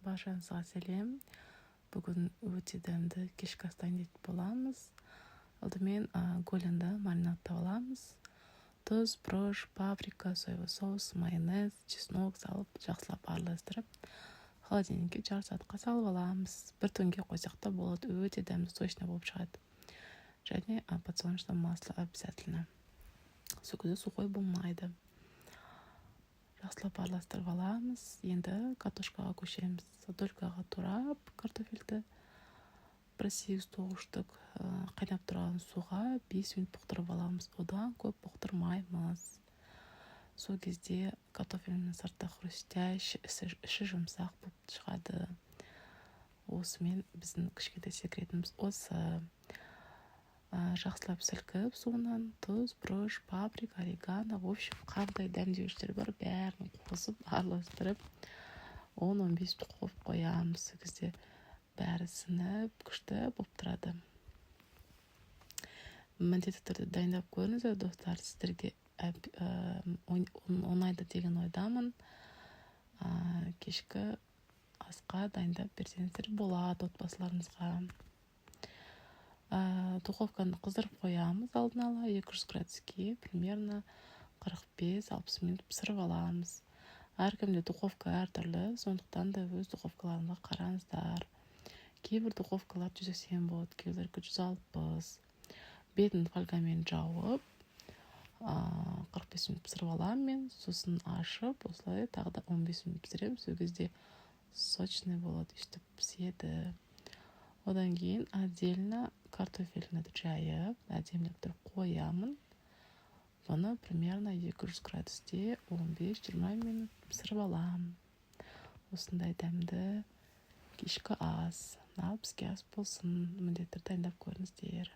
Баршаңызға сәлем. Бүгін өте дәмді кешкі ас дайындайтын боламыз. Алдымен голянды маринадтап аламыз. Тұз, бұрыш, паприка, соевый соус, майонез, чеснок салып, жақсылап араластырып, холодильникке жарты сағатқа салып аламыз. Бір түнге қойсақ та болады, өте дәмді сочный болып шығады. Және подсолнечное масло обязательно. Сол кезде сухой болмайды. Жақсылап араластырып аламыз. Енді картошкаға көшеміз. Долькаға турап картофельді 1-8-9 штук қайнап тұрған суға 5 минут бұқтырып аламыз. Одан көп бұқтырмаймыз. Сол кезде картофельдің сырты хрустящий, іші жұмсақ болып шығады. Осымен біздің кішкентай секретіміз осы. Жақсылап сілкіп, суынан тұз, бұрыш, паприка, орегано, в общем, қандай дәмдеуіштер бар, бәрін қосып, араластырып, 10-15 қойып қоямыз. Сол кезде бәрі сіңіп, күшті болып тұрады. Міндетті түрде дайындап көріңіздер, достар, сіздерге оңайды деген ойдамын. Кешкі асқа дайындап берсеңіздер болады отбасыларыңызға. Духовканы қыздырып қоямыз алдын ала 200 градуске примерно 45-60 минут пісіріп аламыз. Әркімде духовка әртүрлі, сондықтан да өз духовкаларына қараңыздар. Кейбір духовкалар 180 болады, кейбір 160. Бетін фольгамен жауып 45 минут пісіріп аламын мен, сосын ашып, осылай тағы да 15 минут пісіремін. Сол кезде сочный болады, өстіп піседі. Одан кейін отдельно картофельні жайып, әдемілеп тұрып қоямын. Бұны примерно 200 градусте 15-20 минут пісіріп аламын. Осындай дәмді кешкі ас. Бізге ас болсын, міндетті дайындап көріңіздер.